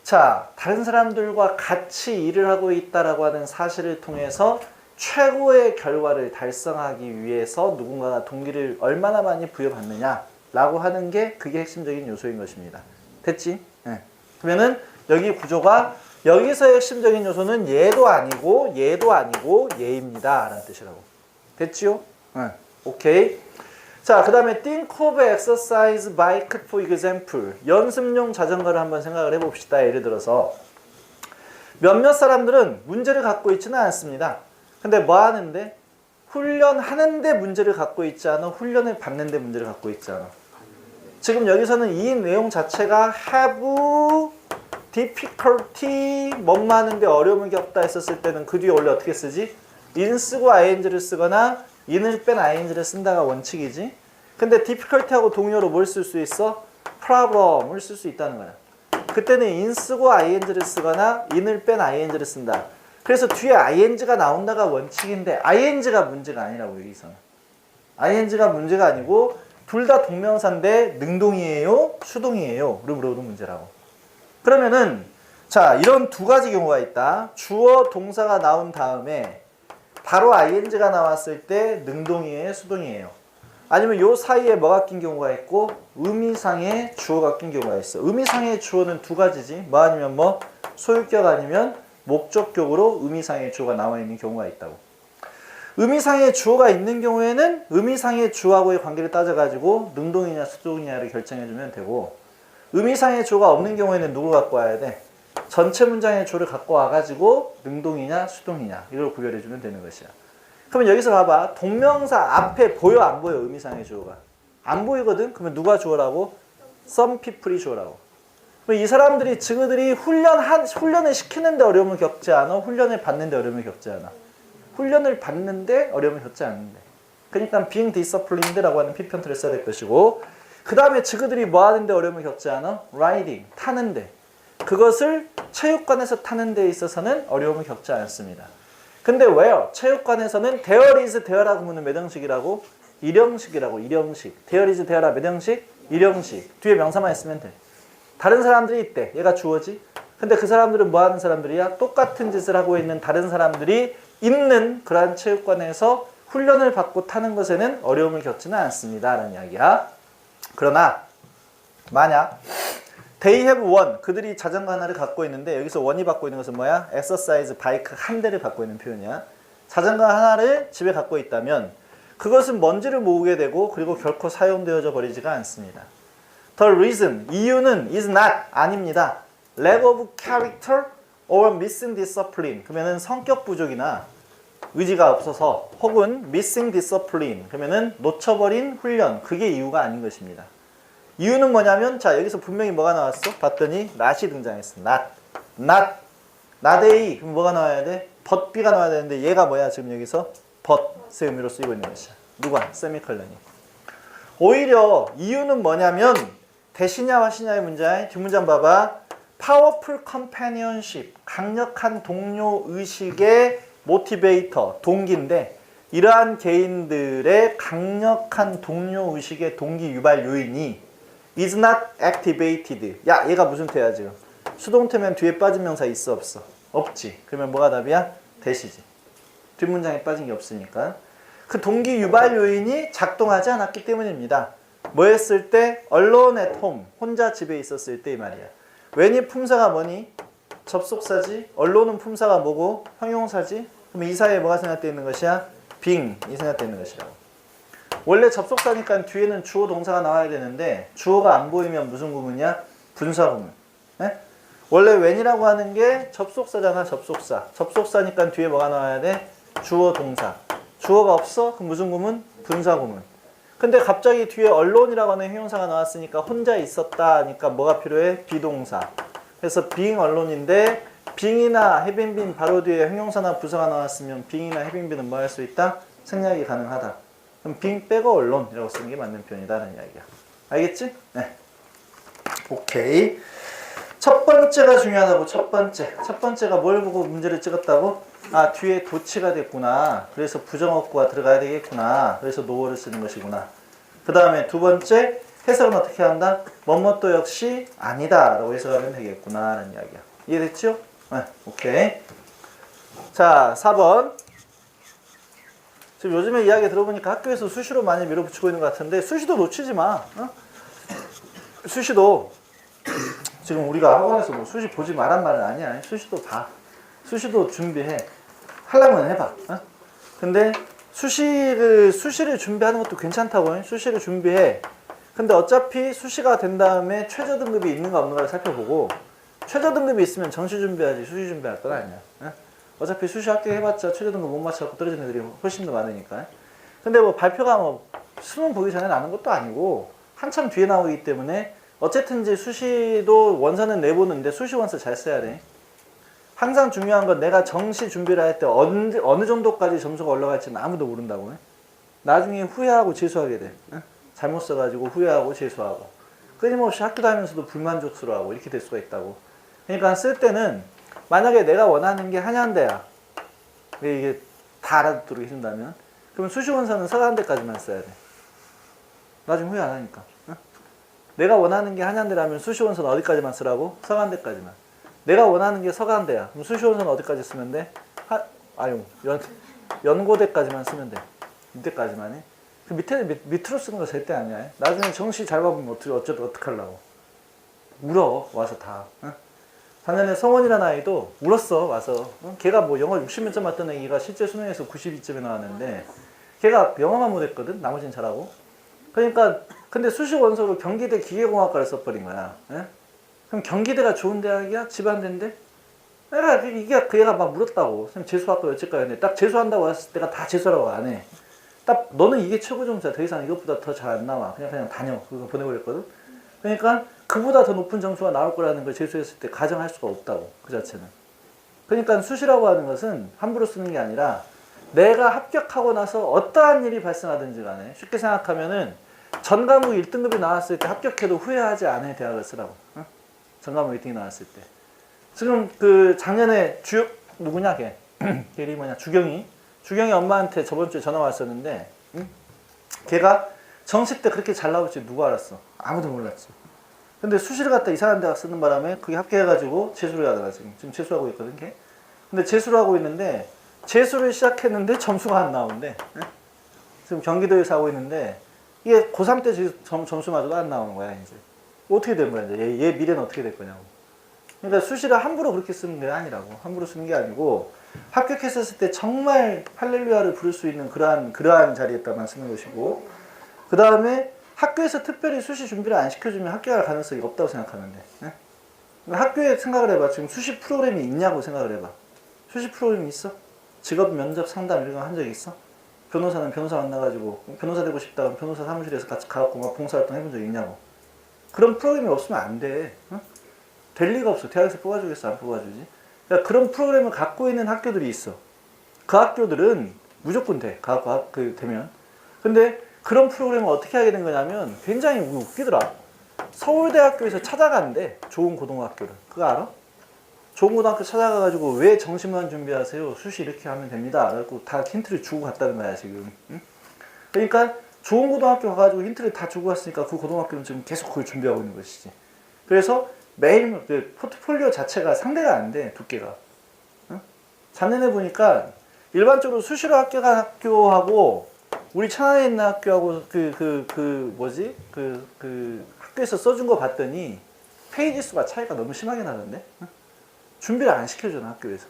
자, 다른 사람들과 같이 일을 하고 있다라고 하는 사실을 통해서 최고의 결과를 달성하기 위해서 누군가가 동기를 얼마나 많이 부여받느냐라고 하는 게 그게 핵심적인 요소인 것입니다. 됐지? 네. 그러면은 여기 구조가 여기서의 핵심적인 요소는 얘도 아니고 얘도 아니고 얘입니다 라는 뜻이라고. 됐지요? 네. 오케이. 자, 그 다음에 think of exercise bike for example. 연습용 자전거를 한번 생각을 해봅시다. 예를 들어서 몇몇 사람들은 문제를 갖고 있지는 않습니다. 근데 뭐 하는데? 훈련하는데 문제를 갖고 있지 않아? 훈련을 받는데 문제를 갖고 있지 않아? 지금 여기서는 이 내용 자체가 have difficulty 뭐뭐 하는데 어려움을 겪다 했었을 때는 그 뒤에 원래 어떻게 쓰지? in 쓰고 ing를 쓰거나 in을 뺀 ing를 쓴다가 원칙이지. 근데 difficulty하고 동의어로 뭘 쓸 수 있어? problem을 쓸 수 있다는 거야. 그때는 in 쓰고 ing를 쓰거나 in을 뺀 ing를 쓴다. 그래서 뒤에 ing가 나온다가 원칙인데 ing가 문제가 아니라고 여기서는. ing가 문제가 아니고 둘 다 동명사인데 능동이에요? 수동이에요? 를 물어보는 문제라고. 그러면은 자, 이런 두 가지 경우가 있다. 주어 동사가 나온 다음에 바로 ing가 나왔을 때 능동이에요? 수동이에요? 아니면 요 사이에 뭐가 낀 경우가 있고 의미상의 주어가 낀 경우가 있어. 의미상의 주어는 두 가지지. 뭐 아니면 뭐 소유격 아니면 목적격으로 의미상의 주어가 나와 있는 경우가 있다고. 의미상의 주어가 있는 경우에는 의미상의 주어하고의 관계를 따져가지고 능동이냐 수동이냐를 결정해주면 되고 의미상의 주어가 없는 경우에는 누굴 갖고 와야 돼? 전체 문장의 주어를 갖고 와가지고 능동이냐 수동이냐 이걸 구별해주면 되는 것이야. 그러면 여기서 봐봐. 동명사 앞에 보여 안 보여? 의미상의 주어가 안 보이거든? 그러면 누가 주어라고? some people이 주어라고. 그럼 이 사람들이 지그들이 훈련을 시키는데 어려움을 겪지 않아? 훈련을 받는데 어려움을 겪지 않아? 훈련을 받는데 어려움을 겪지 않는데. 그러니까 being disciplined라고 하는 피편트를 써야 될 것이고, 그 다음에 그들이 뭐 하는데 어려움을 겪지 않아? riding, 타는데. 그것을 체육관에서 타는 데 있어서는 어려움을 겪지 않습니다. 근데 where? 체육관에서는 there is there라고 묻는 몇 형식이라고? 일형식이라고. 일형식. there is there라 몇 형식? 일형식. 뒤에 명사만 있으면 돼. 다른 사람들이 있대. 얘가 주어지. 근데 그 사람들은 뭐 하는 사람들이야? 똑같은 짓을 하고 있는 다른 사람들이 있는 그러한 체육관에서 훈련을 받고 타는 것에는 어려움을 겪지는 않습니다. 라는 이야기야. 그러나 만약 they have one, 그들이 자전거 하나를 갖고 있는데, 여기서 one이 받고 있는 것은 뭐야? exercise 바이크 한 대를 갖고 있는 표현이야. 자전거 하나를 집에 갖고 있다면 그것은 먼지를 모으게 되고, 그리고 결코 사용되어져 버리지가 않습니다. The reason, 이유는 is not, 아닙니다. lack of character or missing discipline, 그러면은 성격 부족이나 의지가 없어서, 혹은 missing discipline, 그러면은 놓쳐버린 훈련, 그게 이유가 아닌 것입니다. 이유는 뭐냐면, 자, 여기서 분명히 뭐가 나왔어? 봤더니 not이 등장했어. not a, 그럼 뭐가 나와야 돼? but가 나와야 되는데, 얘가 뭐야? 지금 여기서 but의 의미로 쓰이고 있는 것이야. 누가? 세미컬런이. 오히려 이유는 뭐냐면, 대시냐 화시냐의 문제, 뒷문장 봐봐. powerful companionship, 강력한 동료 의식의 모티베이터, 동기인데, 이러한 개인들의 강력한 동료 의식의 동기 유발 요인이 is not activated. 야, 얘가 무슨 태야 지금? 수동태면 뒤에 빠진 명사 있어 없어? 없지. 그러면 뭐가 답이야? 대시지. 뒷문장에 빠진 게 없으니까. 그 동기 유발 요인이 작동하지 않았기 때문입니다. 뭐 했을 때? alone at home, 혼자 집에 있었을 때 이 말이야. when이 품사가 뭐니? 접속사지. allone은 품사가 뭐고? 형용사지. 그럼 이 사이에 뭐가 생각되어 있는 것이야? being, 이 생각되어 있는 것이라고. 원래 접속사니까 뒤에는 주어 동사가 나와야 되는데, 주어가 안 보이면 무슨 구문이야? 분사 구문. 네? 원래 when이라고 하는 게 접속사잖아. 접속사. 접속사니까 뒤에 뭐가 나와야 돼? 주어 동사. 주어가 없어? 그럼 무슨 구문? 분사 구문. 근데 갑자기 뒤에 allone이라고 하는 형용사가 나왔으니까 혼자 있었다 하니까 뭐가 필요해? 비동사. 그래서 being alone인데, being이나 having been 바로 뒤에 형용사나 부사가 나왔으면 being이나 having been은 뭐 할 수 있다? 생략이 가능하다. 그럼 being 빼고 alone이라고 쓰는 게 맞는 표현이다라는 이야기야. 알겠지? 네. 오케이. 첫 번째가 중요하다고. 첫 번째가 뭘 보고 문제를 찍었다고? 아, 뒤에 도치가 됐구나. 그래서 부정어구가 들어가야 되겠구나. 그래서 노어를 쓰는 것이구나. 그 다음에 두 번째, 해석은 어떻게 한다? 뭐뭐도 역시 아니다 라고 해석하면 되겠구나 라는 이야기야. 이해됐죠? 네, 오케이. 자, 4번. 지금 요즘에 이야기 들어보니까 학교에서 수시로 많이 밀어붙이고 있는 것 같은데, 수시도 놓치지 마. 어? 수시도 지금 우리가 학원에서 뭐 수시 보지 말란 말은 아니야. 수시도 봐. 수시도 준비해. 하려면 해봐. 어? 근데 수시를 준비하는 것도 괜찮다고. 수시를 준비해. 근데 어차피 수시가 된 다음에 최저 등급이 있는가 없는가를 살펴보고, 최저 등급이 있으면 정시 준비하지 수시 준비할 건 아니야. 어? 어차피 수시 합격해봤자 최저 등급 못 맞춰서 떨어지는 애들이 훨씬 더 많으니까. 근데 뭐 발표가 뭐 수능 보기 전에 나는 것도 아니고 한참 뒤에 나오기 때문에 어쨌든지 수시도 원서는 내보는데 수시 원서 잘 써야 돼. 항상 중요한 건 내가 정시 준비를 할 때 어느 정도까지 점수가 올라갈지는 아무도 모른다고. 나중에 후회하고 재수하게 돼. 잘못 써가지고 후회하고 재수하고. 끊임없이 학교 다니면서도 불만족스러워하고 이렇게 될 수가 있다고. 그러니까 쓸 때는 만약에 내가 원하는 게 한양대야. 이게 다 알아듣도록 해준다면, 그럼 수시 원서는 서강대까지만 써야 돼. 나중에 후회 안 하니까. 내가 원하는 게 한양대라면 수시 원서는 어디까지만 쓰라고? 서강대까지만. 내가 원하는 게 서강대야. 그럼 수시 원서는 어디까지 쓰면 돼? 연고대까지만 쓰면 돼. 이때까지만 해. 그 밑으로 쓰는 거 절대 아니야. 나중에 정시 잘 봐보면 어떡하려고. 울어, 와서 다. 작년에 성원이라는 아이도 울었어, 와서. 걔가 뭐 영어 60몇 점 맞던 애기가 실제 수능에서 92점이 나왔는데, 걔가 영어만 못했거든? 나머지는 잘하고. 그러니까, 근데 수시 원서로 경기대 기계공학과를 써버린 거야. 예? 그럼 경기대가 좋은 대학이야? 집안대인데? 그 얘가 막 물었다고. 선생님 재수학과 어쩔까요? 근데 딱 재수한다고 했을 때가 다 재수라고 안 해. 딱 너는 이게 최고 점수야. 더 이상 이것보다 더 잘 안 나와. 그냥 다녀. 그거 보내버렸거든. 그러니까 그보다 더 높은 점수가 나올 거라는 걸 재수했을 때 가정할 수가 없다고. 그 자체는. 그러니까 수시라고 하는 것은 함부로 쓰는 게 아니라 내가 합격하고 나서 어떠한 일이 발생하든지 간에 쉽게 생각하면은 전 과목 1등급이 나왔을 때 합격해도 후회하지 않을 대학을 쓰라고. 응? 전 과목 1등이 나왔을 때. 지금 그 작년에 누구냐 걔 이름이 뭐냐 주경이 엄마한테 저번 주에 전화 왔었는데 응? 걔가 정시 때 그렇게 잘 나올 줄 누가 알았어? 아무도 몰랐지. 근데 수시를 갖다 이상한 대학 쓰는 바람에 그게 합격해가지고 재수를 하다가 지금 재수하고 있거든 걔. 근데 재수를 하고 있는데 재수를 시작했는데 점수가 안 나오는데 응? 지금 경기도에서 하고 있는데 이게 고3 때 점수마저도 안 나오는 거야 이제. 어떻게 된 거야 이제 얘 미래는 어떻게 될 거냐고. 그러니까 수시를 함부로 그렇게 쓰는 게 아니라고. 함부로 쓰는 게 아니고 합격했었을 때 정말 할렐루야를 부를 수 있는 그러한 자리에다만 쓰는 것이고, 그 다음에 학교에서 특별히 수시 준비를 안 시켜주면 합격할 가능성이 없다고 생각하면 돼. 네? 학교에 생각을 해봐. 지금 수시 프로그램이 있냐고 생각을 해봐. 수시 프로그램이 있어? 직업 면접 상담 이런 거 한 적 있어? 변호사는 변호사 만나가지고 변호사 되고 싶다면 변호사 사무실에서 같이 가갖고 막 봉사활동 해본 적 있냐고. 그런 프로그램이 없으면 안 돼. 응? 될 리가 없어. 대학에서 뽑아주겠어? 안 뽑아주지? 그러니까 그런 프로그램을 갖고 있는 학교들이 있어. 그 학교들은 무조건 돼. 되면. 근데 그런 프로그램을 어떻게 하게 된 거냐면 굉장히 웃기더라. 서울대학교에서 찾아간대. 좋은 고등학교를. 그거 알아? 좋은 고등학교 찾아가가지고 왜 정시만 준비하세요? 수시 이렇게 하면 됩니다. 그래갖고 다 힌트를 주고 갔다는 거야 지금. 응? 그러니까 좋은 고등학교 가가지고 힌트를 다 주고 갔으니까 그 고등학교는 지금 계속 그걸 준비하고 있는 것이지. 그래서 매일 그 포트폴리오 자체가 상대가 안 돼. 두께가. 응? 작년에 보니까 일반적으로 수시로 합격한 학교하고 우리 천안에 있는 학교하고 학교에서 써준 거 봤더니 페이지 수가 차이가 너무 심하게 나던데. 응? 준비를 안 시켜주는 학교에서.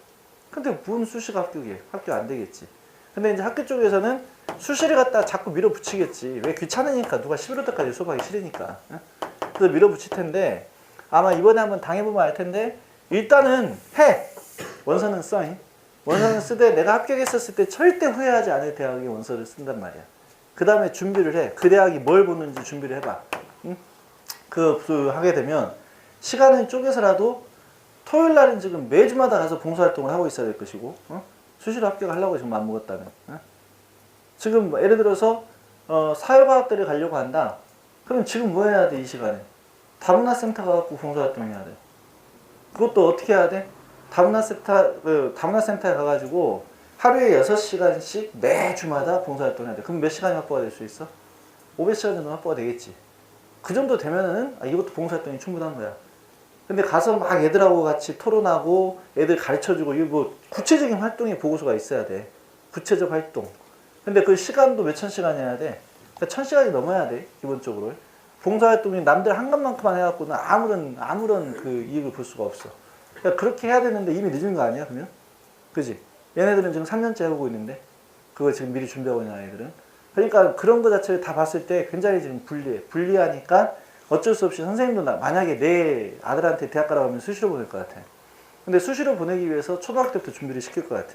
근데 무슨 수시가 합격이에요? 합격 안 되겠지. 근데 이제 학교 쪽에서는 수시를 갖다 자꾸 밀어붙이겠지. 왜 귀찮으니까. 누가 11월 때까지 수업하기 싫으니까. 응? 그래서 밀어붙일 텐데 아마 이번에 한번 당해보면 알 텐데 일단은 해. 원서는 써. 원서는 쓰되 내가 합격했었을 때 절대 후회하지 않을 대학의 원서를 쓴단 말이야. 그 다음에 준비를 해. 그 대학이 뭘 보는지 준비를 해봐. 응? 하게 되면 시간을 쪼개서라도 토요일 날은 지금 매주마다 가서 봉사활동을 하고 있어야 될 것이고, 수시로 합격하려고 지금 마음먹었다면. 지금 예를 들어서 사회과학대를 가려고 한다. 그럼 지금 뭐 해야 돼? 이 시간에 다문화센터 가갖고 봉사활동 해야 돼. 그것도 어떻게 해야 돼? 다문화센터에 가가지고 하루에 6시간씩 매주마다 봉사활동 해야 돼. 그럼 몇 시간이 확보가 될 수 있어? 500시간 정도 확보가 되겠지. 그 정도 되면은 이것도 봉사활동이 충분한 거야. 근데 가서 막 애들하고 같이 토론하고 애들 가르쳐주고 이거 뭐 구체적인 활동의 보고서가 있어야 돼. 구체적 활동. 근데 그 시간도 몇천 시간이어야 돼. 그러니까 1000시간이 넘어야 돼. 기본적으로. 봉사활동이 남들 한 것만큼만 해갖고는 아무런 그 이익을 볼 수가 없어. 그러니까 그렇게 해야 되는데 이미 늦은 거 아니야 그러면? 그지? 얘네들은 지금 3년째 해보고 있는데 그걸 지금 미리 준비하고 있는 아이들은. 그러니까 그런 거 자체를 다 봤을 때 굉장히 지금 불리하니까 어쩔 수 없이 선생님도 만약에 내 아들한테 대학 가라고 하면 수시로 보낼 것 같아. 근데 수시로 보내기 위해서 초등학교 때부터 준비를 시킬 것 같아.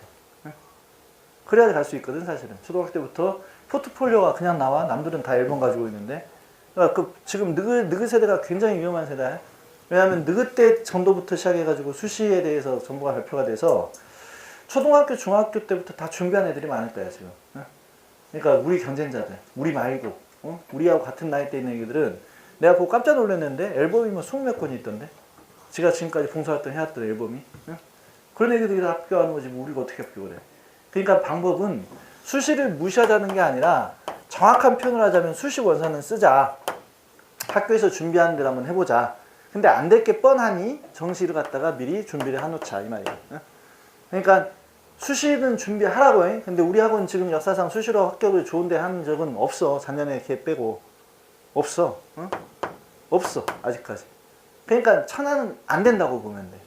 그래야 갈 수 있거든 사실은. 초등학교 때부터 포트폴리오가 그냥 나와. 남들은 다 앨범 가지고 있는데. 그러니까 지금 느긋 세대가 굉장히 위험한 세대야. 왜냐하면 느긋 때 정도부터 시작해가지고 수시에 대해서 정보가 발표가 돼서 초등학교, 중학교 때부터 다 준비한 애들이 많을 거야 지금. 그러니까 우리 경쟁자들, 우리 말고 우리하고 같은 나이대 있는 애들은 내가 보고 깜짝 놀랐는데 앨범이 뭐 20몇 권이 있던데. 지가 지금까지 봉사활동 해왔던 앨범이. 그런 애들이 다 합격하는 거지 뭐 우리가 어떻게 합격을 해. 그러니까 방법은 수시를 무시하자는 게 아니라 정확한 표현을 하자면 수시 원서는 쓰자. 학교에서 준비하는 대로 한번 해보자. 근데 안 될 게 뻔하니 정시를 갖다가 미리 준비를 해놓자 이 말이야. 그러니까 수시는 준비하라고 해. 근데 우리 학원 지금 역사상 수시로 합격을 좋은데 한 적은 없어. 작년에 걔 빼고. 없어. 없어. 아직까지. 그러니까 천안은 안 된다고 보면 돼.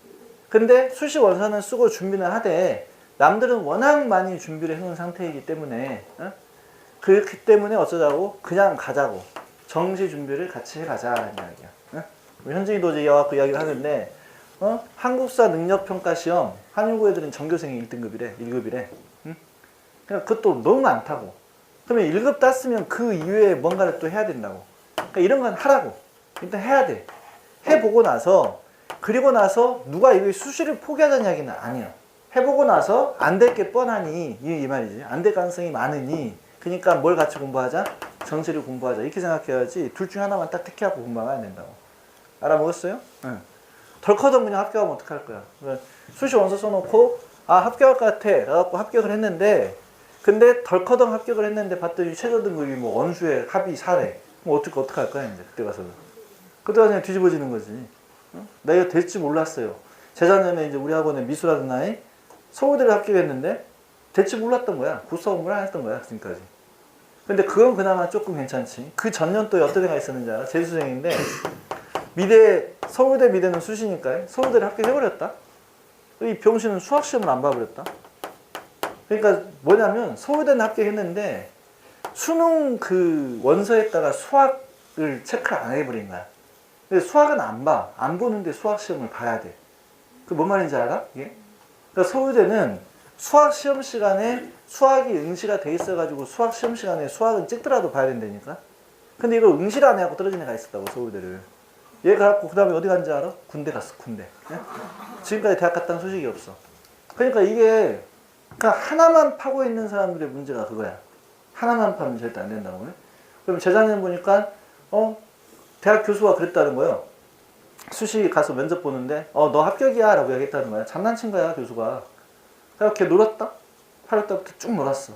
근데 수시 원서는 쓰고 준비는 하되 남들은 워낙 많이 준비를 해놓은 상태이기 때문에 그렇기 때문에 어쩌자고 그냥 가자고. 정시 준비를 같이 해가자라는 이야기야. 현진이 도저히 와갖고 이야기를 하는데 한국사 능력평가 시험 한일고 애들은 전교생이 1등급이래. 1급이래. 그러니까 그것도 너무 많다고. 그러면 1급 땄으면 그 이외에 뭔가를 또 해야 된다고. 그러니까 이런 건 하라고. 일단 해야 돼. 해보고 나서 그리고 나서 누가 이거 수시를 포기하자는 이야기는 아니야. 해보고 나서 안 될 게 뻔하니 이 말이지. 안 될 가능성이 많으니 그러니까 뭘 같이 공부하자? 정시를 공부하자. 이렇게 생각해야지 둘 중 하나만 딱 택해갖고 공부하면 안 된다고. 알아먹었어요? 응. 덜커덩 그냥 합격하면 어떡할 거야? 수시 원서 써놓고 아 합격할 것 같아. 그래갖고 합격을 했는데 근데 덜커덩 합격을 했는데 봤더니 최저 등급이 뭐 원수의 합의 4래. 뭐 어떡할 거야 이제 그때 가서는. 그때 가서 그냥 뒤집어지는 거지. 응? 나 이거 될지 몰랐어요. 재작년에 이제 우리 학원에 미술하던 아이 서울대를 합격했는데 될지 몰랐던 거야. 국사 공부를 안 했던 거야 지금까지. 근데 그건 그나마 조금 괜찮지. 그 전년도에 어떤 애가 있었는지 알아? 재수생인데 미대 서울대 미대는 수시니까 서울대를 합격해버렸다. 이 병신은 수학 시험을 안 봐버렸다. 그러니까 뭐냐면 서울대는 합격했는데 수능 그 원서에다가 수학을 체크를 안 해버린 거야. 근데 수학은 안 봐. 안 보는데 수학 시험을 봐야 돼. 그 뭔 말인지 알아? 이게? 그러니까 서울대는 수학 시험 시간에 수학이 응시가 돼 있어가지고 수학 시험 시간에 수학은 찍더라도 봐야 된다니까. 근데 이걸 응시를 안 해갖고 떨어진 애가 있었다고 서울대를. 얘 가갖고 그 다음에 어디 간지 알아? 군대 갔어 군대. 네? 지금까지 대학 갔다는 소식이 없어. 그러니까 이게 그냥 하나만 파고 있는 사람들의 문제가 그거야. 하나만 파면 절대 안 된다고. 그럼 재작년 보니까 대학 교수가 그랬다는 거예요. 수시 가서 면접 보는데 너 합격이야 라고 얘기했다는 거야. 장난친 거야 교수가. 그래서 걔 놀았다. 8월달부터 쭉 놀았어.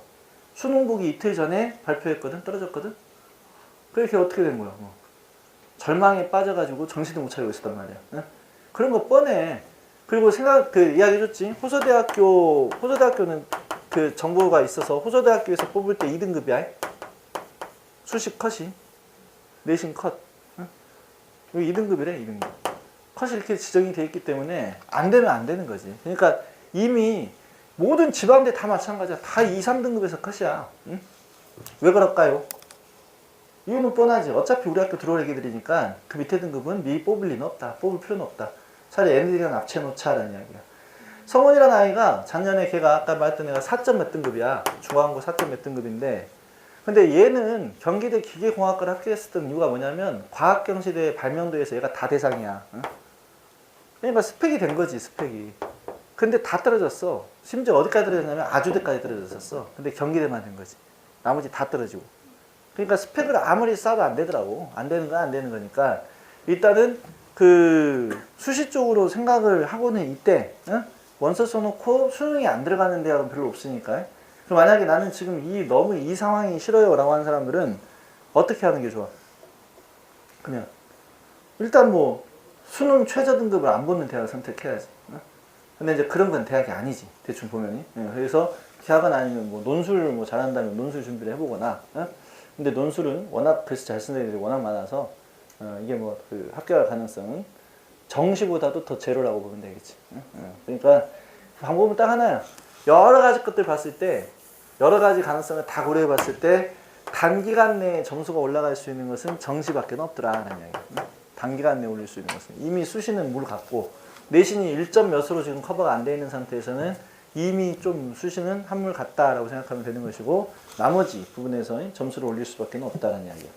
수능 보기 이틀 전에 발표했거든. 떨어졌거든. 그렇게 어떻게 된 거야. 절망에 빠져가지고 정신도 못 차리고 있었단 말이야. 응? 그런 거 뻔해. 그리고 이야기 해줬지. 호서대학교는 그 정보가 있어서 호서대학교에서 뽑을 때 2등급이야. 수시 컷이. 내신 컷. 응? 여기 2등급이래, 2등급. 컷이 이렇게 지정이 돼 있기 때문에 안 되면 안 되는 거지. 그러니까 이미 모든 지방대 다 마찬가지야. 다 2, 3등급에서 컷이야. 응? 왜 그럴까요? 이유는 뻔하지. 어차피 우리 학교 들어올 애기들이니까 그 밑에 등급은 미리 뽑을 리는 없다. 뽑을 필요는 없다. 차라리 얘네들이랑 합쳐놓자라는 이야기야. 성원이라는 아이가 작년에 걔가 아까 말했던 애가 4점 몇 등급이야. 중앙고 4점 몇 등급인데 근데 얘는 경기대 기계공학과를 합격했었던 이유가 뭐냐면 과학경시대 발명도에서 얘가 다 대상이야. 응? 그러니까 스펙이 된 거지 스펙이. 근데 다 떨어졌어. 심지어 어디까지 떨어졌냐면 아주대까지 떨어졌었어. 근데 경기대만 된 거지. 나머지 다 떨어지고. 그러니까 스펙을 아무리 쌓아도 안 되더라고. 안 되는 건 안 되는 거니까 일단은 그 수시 쪽으로 생각을 하고는 이때 응? 원서 써놓고 수능이 안 들어가는 대학은 별로 없으니까. 그럼 만약에 나는 지금 너무 이 상황이 싫어요 라고 하는 사람들은 어떻게 하는 게 좋아? 그냥 일단 뭐 수능 최저 등급을 안 보는 대학을 선택해야지. 응? 근데 이제 그런 건 대학이 아니지. 대충 보면이. 그래서 대학은 아니면 뭐 논술 뭐 잘한다면 논술 준비를 해보거나. 응? 근데 논술은 워낙 글씨 잘 쓰는 애들이 워낙 많아서 이게 뭐 그 합격할 가능성은 정시보다도 더 제로라고 보면 되겠지. 그러니까 방법은 딱 하나야. 여러 가지 것들 봤을 때 여러 가지 가능성을 다 고려해 봤을 때 단기간 내에 점수가 올라갈 수 있는 것은 정시밖에 없더라라는 이야기야. 단기간 내에 올릴 수 있는 것은 이미 수시는 물 같고 내신이 1점 몇으로 지금 커버가 안 돼 있는 상태에서는 이미 좀 수시는 한물 같다라고 생각하면 되는 것이고 나머지 부분에서 점수를 올릴 수밖에 없다는 이야기야.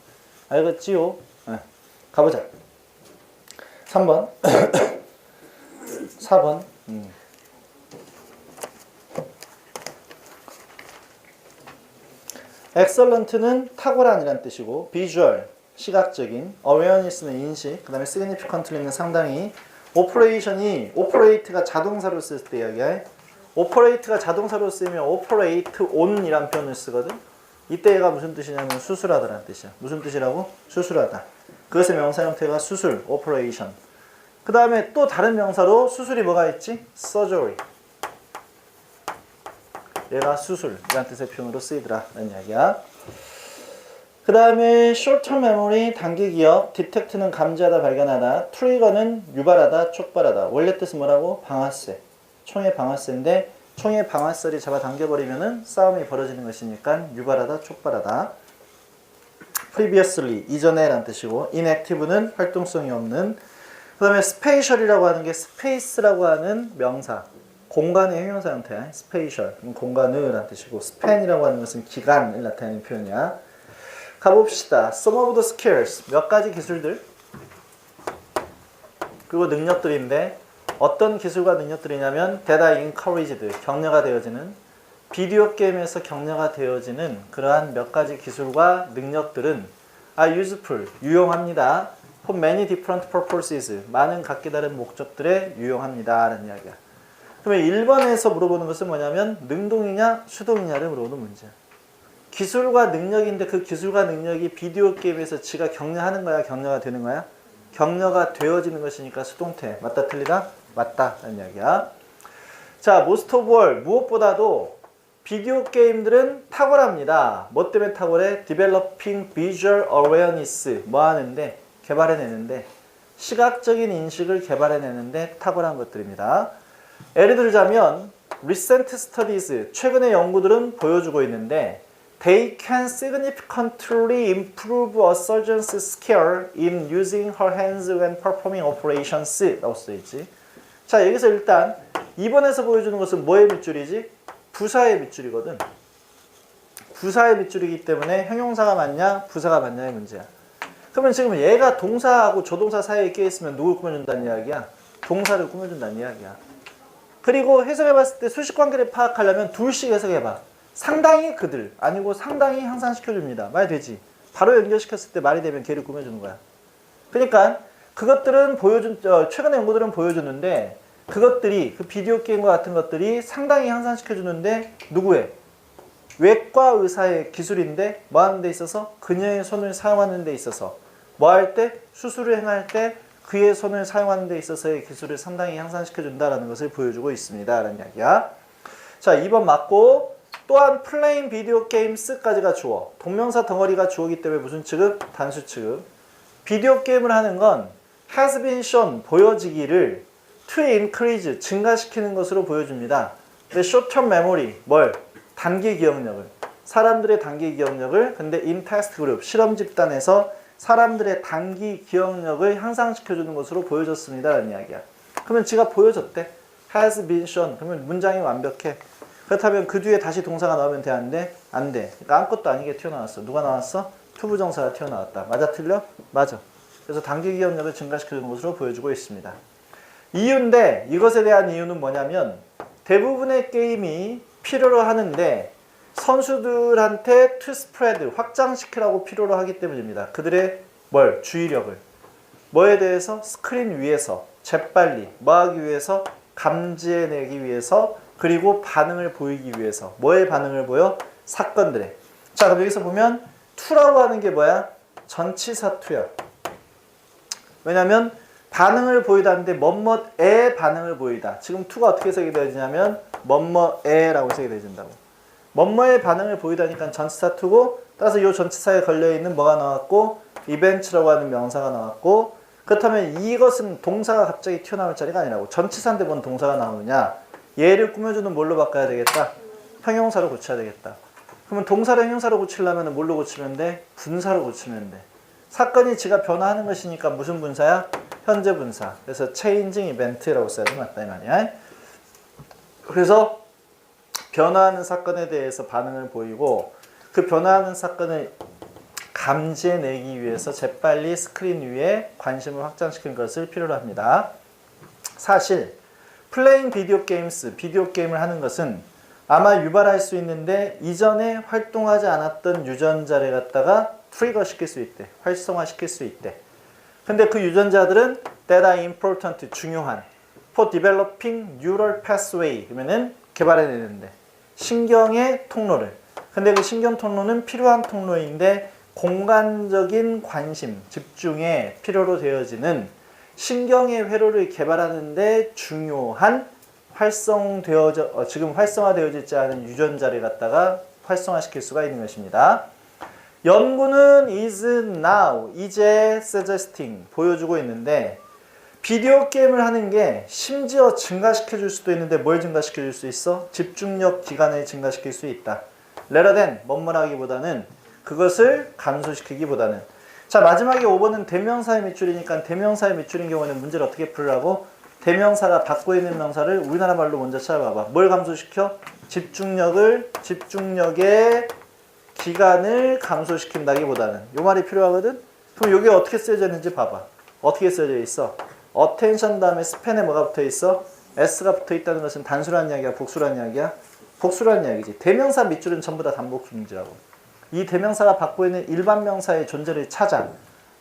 알겠지요? 네. 가보자. 3번 4번 excellent는 탁월한이란 뜻이고 visual, 시각적인, awareness는 인식, 그 다음에 significantly는 상당히 operate가 자동사로 쓸 때 이야기야. operate가 자동사로 쓰면 operate on 이란 표현을 쓰거든. 이때 얘가 무슨 뜻이냐면 수술하다라는 뜻이야. 무슨 뜻이라고? 수술하다. 그것의 명사 형태가 수술, operation. 그 다음에 또 다른 명사로 수술이 뭐가 있지? surgery. 얘가 수술이라는 뜻의 표현으로 쓰이더라 라는 이야기야. 그 다음에 short-term memory, 단기 기억, detect는 감지하다, 발견하다, trigger는 유발하다, 촉발하다. 원래 뜻은 뭐라고? 방아쇠. 총의 방아쇠인데 총의 방아쇠를 잡아당겨버리면은 싸움이 벌어지는 것이니까 유발하다, 촉발하다. previously, 이전에 라는 뜻이고 inactive는 활동성이 없는. 그 다음에 spatial이라고 하는 게 space라고 하는 명사. 공간의 형용사 형태야. spatial, 공간을 라는 뜻이고 span이라고 하는 것은 기간을 나타내는 표현이야. 가봅시다. Some of the skills, 몇 가지 기술들 그리고 능력들인데 어떤 기술과 능력들이냐면 that are encouraged, 격려가 되어지는 비디오 게임에서 격려가 되어지는 그러한 몇 가지 기술과 능력들은 are useful, 유용합니다. for many different purposes, 많은 각기 다른 목적들에 유용합니다 라는 이야기야. 그러면 1번에서 물어보는 것은 뭐냐면 능동이냐 수동이냐를 물어보는 문제야. 기술과 능력인데 그 기술과 능력이 비디오 게임에서 지가 격려하는 거야, 격려가 되는 거야? 격려가 되어지는 것이니까 수동태. 맞다 틀리다? 맞다 라는 이야기야. 자, most of all, 무엇보다도 비디오 게임들은 탁월합니다. 뭐 때문에 탁월해? Developing visual awareness, 뭐 하는데? 개발해내는데, 시각적인 인식을 개발해내는데 탁월한 것들입니다. 예를 들자면 recent studies, 최근의 연구들은 보여주고 있는데 They can significantly improve a surgeon's skill in using her hands when performing operations 라고 써있지. 자, 여기서 일단 2번에서 보여주는 것은 뭐의 밑줄이지? 부사의 밑줄이거든. 부사의 밑줄이기 때문에 형용사가 맞냐 부사가 맞냐의 문제야. 그러면 지금 얘가 동사하고 조동사 사이에 끼어있으면 누굴 꾸며준다는 이야기야? 동사를 꾸며준다는 이야기야. 그리고 해석해봤을 때 수식관계를 파악하려면 둘씩 해석해봐. 상당히 그들, 아니고 상당히 향상시켜줍니다. 말 되지? 바로 연결시켰을 때 말이 되면 걔를 꾸며주는 거야. 그러니까 그것들은 최근의 연구들은 보여주는데 그것들이, 그 비디오 게임과 같은 것들이 상당히 향상시켜주는데 누구의? 외과 의사의 기술인데 뭐 하는 데 있어서? 그녀의 손을 사용하는 데 있어서 뭐 할 때? 수술을 행할 때 그의 손을 사용하는 데 있어서의 기술을 상당히 향상시켜준다는 것을 보여주고 있습니다 라는 이야기야. 자, 2번 맞고, 또한 플레잉 비디오 게임스까지가 주어, 동명사 덩어리가 주어이기 때문에 무슨 취급? 단수 취급. 비디오 게임을 하는 건 has been shown, 보여지기를 to increase, 증가시키는 것으로 보여줍니다. 근데 short term memory, 뭘? 단기 기억력을, 사람들의 단기 기억력을, 근데 in test group, 실험 집단에서 사람들의 단기 기억력을 향상시켜주는 것으로 보여줬습니다 라는 이야기야. 그러면 지가 보여줬대. has been shown. 그러면 문장이 완벽해. 그렇다면 그 뒤에 다시 동사가 나오면 돼? 안 돼? 안 돼. 그러니까 아무것도 아니게 튀어나왔어. 누가 나왔어? 투부정사가 튀어나왔다. 맞아 틀려? 맞아. 그래서 단기 기억력을 증가시켜주는 것으로 보여주고 있습니다. 이유인데 이것에 대한 이유는 뭐냐면 대부분의 게임이 필요로 하는데 선수들한테 to spread, 확장시키라고 필요로 하기 때문입니다. 그들의 뭘? 주의력을. 뭐에 대해서? 스크린 위에서 재빨리 뭐 하기 위해서? 감지해내기 위해서, 그리고 반응을 보이기 위해서. 뭐의 반응을 보여? 사건들의. 자, 그럼 여기서 보면 to라고 하는 게 뭐야? 전치사 to야. 왜냐면 반응을 보이다는데 뭐뭐의 반응을 보이다. 지금 to가 어떻게 해석이 되어지냐면 뭐뭐의라고 해석이 되어진다고. 뭐뭐의 반응을 보이다니까 전치사 to고, 따라서 이 전치사에 걸려있는 뭐가 나왔고? 이벤트라고 하는 명사가 나왔고, 그렇다면 이것은 동사가 갑자기 튀어나올 자리가 아니라고. 전치사인데 뭔 동사가 나오느냐? 얘를 꾸며주는 뭘로 바꿔야 되겠다? 형용사로 고쳐야 되겠다. 그러면 동사를 형용사로 고치려면 뭘로 고치면 돼? 분사로 고치면 돼. 사건이 지가 변화하는 것이니까 무슨 분사야? 현재 분사. 그래서 changing event라고 써야 돼. 맞다 이 말이야. 그래서 변화하는 사건에 대해서 반응을 보이고, 그 변화하는 사건을 감지해내기 위해서 재빨리 스크린 위에 관심을 확장시키는 것을 필요로 합니다. 사실 플레잉 비디오 게임스, 비디오 게임을 하는 것은 아마 유발할 수 있는데 이전에 활동하지 않았던 유전자를 갖다가 트리거 시킬 수 있대. 활성화 시킬 수 있대. 근데 그 유전자들은 that are important, 중요한 for developing neural pathway, 그러면은 개발해내는데 신경의 통로를. 근데 그 신경 통로는 필요한 통로인데 공간적인 관심, 집중에 필요로 되어지는 신경의 회로를 개발하는데 중요한 지금 활성화되어지지 않은 유전자를 갖다가 활성화시킬 수가 있는 것입니다. 연구는 is now, 이제 suggesting, 보여주고 있는데 비디오 게임을 하는 게 심지어 증가시켜 줄 수도 있는데 뭘 증가시켜 줄 수 있어? 집중력 기간을 증가시킬 수 있다. rather than, 뭐뭐라기보다는, 그것을 감소시키기보다는. 자, 마지막에 5번은 대명사의 밑줄이니까 대명사의 밑줄인 경우에는 문제를 어떻게 풀으라고? 대명사가 받고 있는 명사를 우리나라 말로 먼저 찾아봐봐. 뭘 감소시켜? 집중력의 기간을 감소시킨다기보다는. 요 말이 필요하거든? 그럼 요게 어떻게 쓰여져 있는지 봐봐. 어떻게 쓰여져 있어? attention 다음에 span에 뭐가 붙어 있어? s가 붙어 있다는 것은 단수란 이야기야, 복수란 이야기야? 복수란 이야기지. 대명사 밑줄은 전부 다 단복수문제라고. 이 대명사가 받고 있는 일반 명사의 존재를 찾아.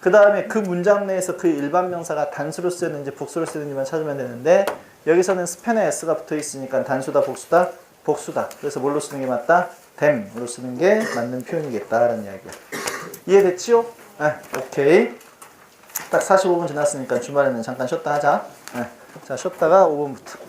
그 다음에 그 문장 내에서 그 일반 명사가 단수로 쓰였는지 복수로 쓰였는지만 찾으면 되는데 여기서는 span에 s가 붙어 있으니까 단수다, 복수다? 복수다. 그래서 뭘로 쓰는 게 맞다? them으로 쓰는 게 맞는 표현이겠다라는 이야기야. 이해됐지요? 네, 오케이. 딱 45분 지났으니까 주말에는 잠깐 쉬었다 하자. 네, 자, 쉬었다가 5분부터.